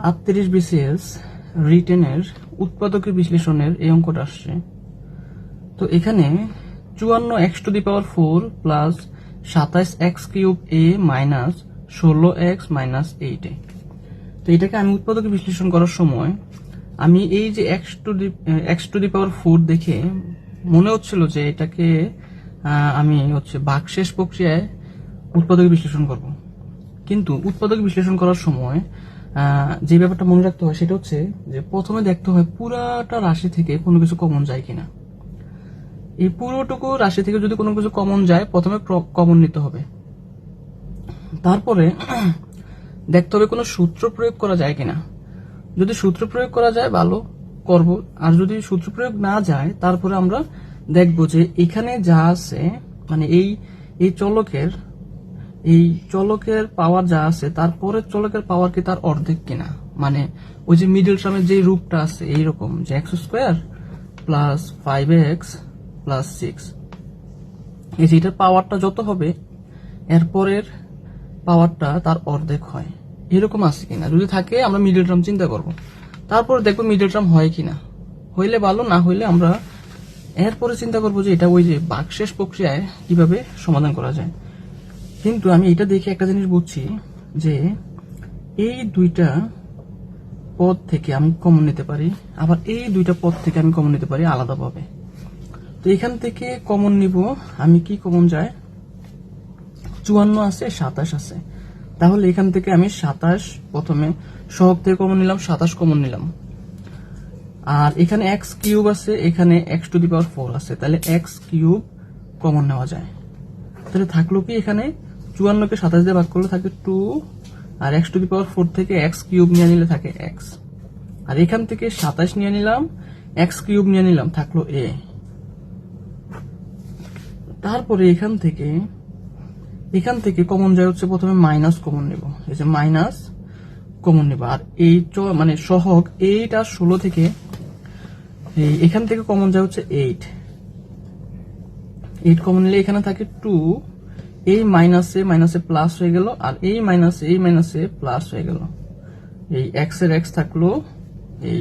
38 BCS রিটেনের উৎপাদকের বিশ্লেষণের এই অঙ্কটা আসছে। তো এখানে 54x⁴ plus 27x³ a minus 16x minus 8a। তো এটাকে আমি উৎপাদকের বিশ্লেষণ করার সময় আমি এই যে x⁴ দেখে মনে হচ্ছিল যে এটাকে আমি ভাগশেষ প্রক্রিয়ায় উৎপাদকের বিশ্লেষণ করব। কিন্তু উৎপাদক বিশ্লেষণ করার সময় যে ব্যাপারটা মনে রাখতে হয় সেটা হচ্ছে যে প্রথমে দেখতে হয় পুরাটা রাশি থেকে কোনো কিছু কমন যায় কিনা। এই পুরোটুকু রাশি থেকে যদি কোনো কিছু কমন যায় প্রথমে কমন নিতে হবে, তারপরে দেখতে হবে কোনো সূত্র প্রয়োগ করা যায় কিনা। যদি সূত্র প্রয়োগ করা যায় ভালো করব, আর যদি সূত্র প্রয়োগ না যায় তারপরে আমরা দেখব যে এখানে যা আছে মানে এই চলকের পাওয়ার যা আছে তারপরে চলকের পাওয়ার কি তার অর্ধেক কিনা। মানে ওই যে মিডল টার্মের যে রূপটা আছে এইরকম যে x² প্লাস 5x প্লাস 6, এই যে এটার পাওয়ারটা যত হবে এরপরের পাওয়ারটা তার অর্ধেক হয়, এরকম আছে কিনা। যদি থাকে আমরা মিডল টার্ম চিন্তা করব, তারপর দেখবো মিডল টার্ম হয় কিনা। হইলে ভালো, না হইলে আমরা এরপরে চিন্তা করবো যে এটা ওই যে ভাগশেষ প্রক্রিয়ায় কিভাবে সমাধান করা যায়। কিন্তু আমি এটা দেখে একটা জিনিস বুঝছি যে এই দুইটা পদ থেকে আমি কমন নিতে পারি, আবার এই দুইটা পদ থেকে আমি কমন নিতে পারি আলাদাভাবে। তো এখান থেকে কমন নিব আমি, কি কমন যায় 54 আছে 27 আছে, তাহলে এখান থেকে আমি 27 প্রথমে সহগ থেকে কমন নিলাম, 27 কমন নিলাম। আর এখানে x³ আছে, এখানে x⁴ আছে, তাহলে x³ কমন নেওয়া যায়। তাহলে থাকলো কি এখানে 54 কে 27 দিয়ে ভাগ করলে থাকে 2, আর x⁴ থেকে x³ নিয়ে নিলে থাকে x, আর এখান থেকে 27 নিয়ে নিলাম, x³ নিয়ে নিলাম, থাকলো a। তারপরে এখান থেকে কমন যায় হচ্ছে প্রথমে মাইনাস কমন নেব, এই যে মাইনাস কমন নেব। আর এই মানে সহগ 8 আর 16 থেকে এখান থেকে কমন যায় হচ্ছে 8 কমন নিলে এখানে থাকে 2, এই মাইনাসে প্লাস হয়ে গেল, আর এই মাইনাসে প্লাস হয়ে গেল। এই x এর x থাকলো, এই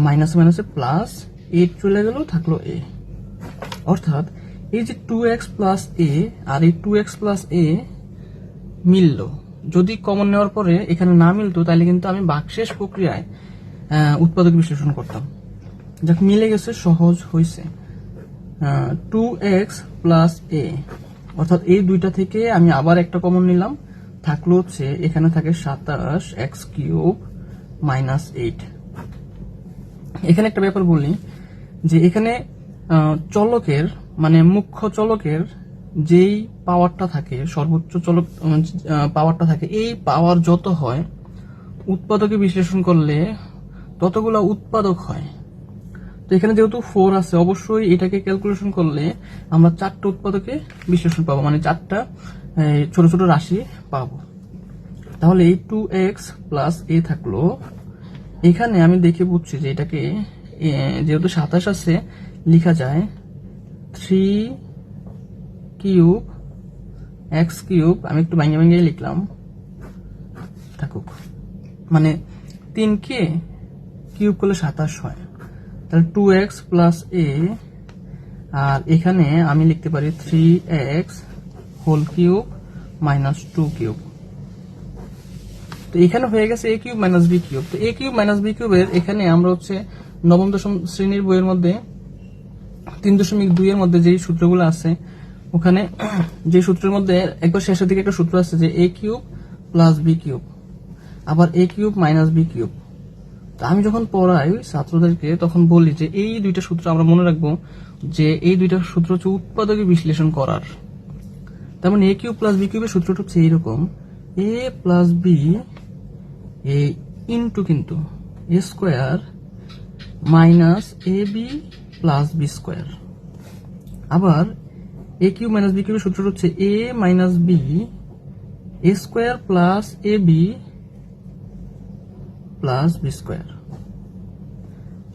মাইনাসে প্লাস 8 চলে গেল, থাকলো a। অর্থাৎ এই যে 2x প্লাস a আর এই 2x প্লাস a মিলল। যদি কমন নেওয়ার পরে এখানে না মিলতো তাহলে কিন্তু আমি ভাগশেষ প্রক্রিয়ায় উৎপাদক বিশ্লেষণ করতাম। যাক, মিলে গেছে, সহজ হয়েছে। 2x প্লাস a, অর্থাৎ এই দুইটা থেকে আমি আবার একটা কমন নিলাম, থাকলো হচ্ছে এখানে থাকে 27x³ মাইনাস 8। এখানে একটা ব্যাপার বলি যে এখানে চলকের মানে মুখ্য চলকের যেই পাওয়ারটা থাকে, সর্বোচ্চ চলক পাওয়ারটা থাকে, এই পাওয়ার যত হয় উৎপাদকে বিশ্লেষণ করলে ততগুলা উৎপাদক হয়। তো এখানে যেহেতু 4 আছে, অবশ্যই এটাকে ক্যালকুলেশন করলে আমরা 4টা উৎপাদকে বিশ্লেষণ পাবো, মানে 4টা ছোট ছোট রাশি পাবো। তাহলে এই 2x প্লাস a থাকলো। এখানে আমি দেখে বুঝছি যে এটাকে যেহেতু 27 আছে লিখা যায় 3³ x³ আমি একটু ভাঙে লিখলাম, থাকুক, মানে 3 কে কিউব করলে 27 হয়। তাহলে 2x প্লাস a, আর এখানে আমি লিখতে পারি 3x³ মাইনাস 2³। তো এখানে হয়ে গেছে a³ মাইনাস b³। তো a³ মাইনাস b³ এর এখানে আমরা হচ্ছে নবম দশম শ্রেণীর বইয়ের মধ্যে 3.2 এর মধ্যে যে সূত্রগুলো আছে, ওখানে যে সূত্রের মধ্যে একবার শেষের দিকে একটা সূত্র আছে যে a³ প্লাস b³ আবার a³ মাইনাস b³। তো আমি যখন পড়াই ছাত্রদেরকে তখন বলি যে এই দুইটা সূত্র আমরা মনে রাখবো, যে এই দুইটা সূত্র হচ্ছে উৎপাদকে বিশ্লেষণ করার। তার মানে a³ প্লাস b³ এর সূত্রটা হচ্ছে এইরকম, a প্লাস b ইন্টু কিন্তু a² minus ab plus b²। আবার a³ মাইনাস b³ এর সূত্রটা হচ্ছে a minus b a² plus ab plus b²।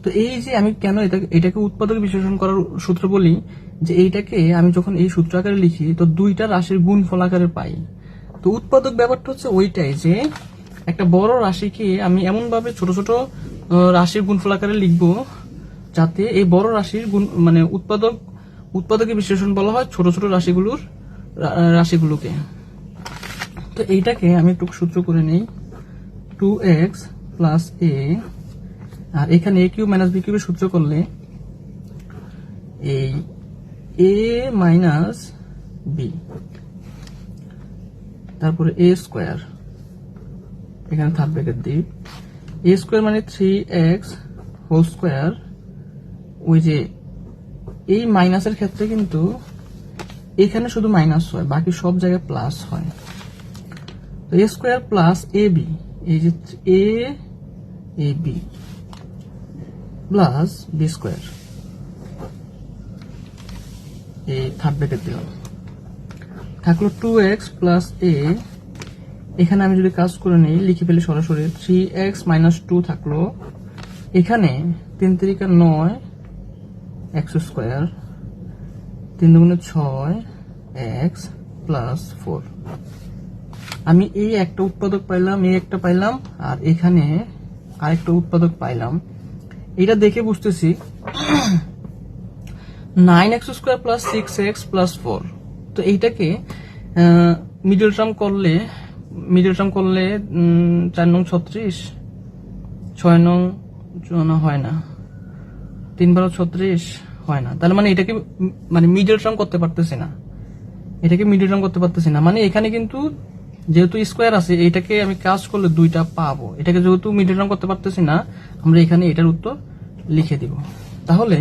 তো এই যে আমি কেন এটাকে উৎপাদক বিশ্লেষণ করার সূত্র বলি, যে এইটাকে আমি যখন এই সূত্র আকারে লিখি তো দুইটা রাশির গুণফল আকারে পাই। তো উৎপাদক ব্যাপারটা হচ্ছে ওইটাই যে একটা বড় রাশিকে আমি এমন ভাবে ছোট ছোট রাশির গুণফল আকারে লিখবো যাতে এই বড় রাশির গুণ মানে উৎপাদকের বিশ্লেষণ বলা হয় ছোট ছোট রাশিগুলোকে। তো এইটাকে আমি একটু সূত্র করে নেই, 2x প্লাস a, আর এখানে a কিউব মাইনাস b কিউবের সূত্র করলে এই a মাইনাস b, তারপরে a স্কোয়ার, এখানে থার্ড ব্র্যাকেট দিই, a স্কোয়ার মানে 3x হোল স্কোয়ার। ওই যে এই মাইনাসের ক্ষেত্রে কিন্তু এখানে শুধু মাইনাস হয়, বাকি সব জায়গায় প্লাস হয়। তো a square plus a b, এই যে a b plus b square, এই থার্ড ব্র্যাকেট দিলাম, থাকলো 2x প্লাস a। এখানে আমি যদি কাজ করে নিই, লিখে ফেলি সরাসরি, 3x মাইনাস 2 থাকলো, এখানে 3 3 9 x স্কোয়ার, 3 2 6 x প্লাস 4। আমি এই একটা উৎপাদক পাইলাম, এই একটা পাইলাম, আর এখানে আরেকটা উৎপাদক পাইলাম। এটা দেখে বুঝতেছি 9x square plus 6x plus 4। তো এইটাকে মিডল টার্ম করলে 4 নং 36, 6 নং হয় না, 3 12 36 হয় না। তাহলে মানে এটাকে মানে মিডল টার্ম করতে পারতেছি না, মানে এখানে কিন্তু যেহেতু স্কোয়ার আছে, এটাকে আমি কাজ করলে 2টা পাবো। এটাকে যেহেতু মিডল টার্ম করতে পারতেছি না, আমরা এখানে এটার উত্তর লিখে দিব। তাহলে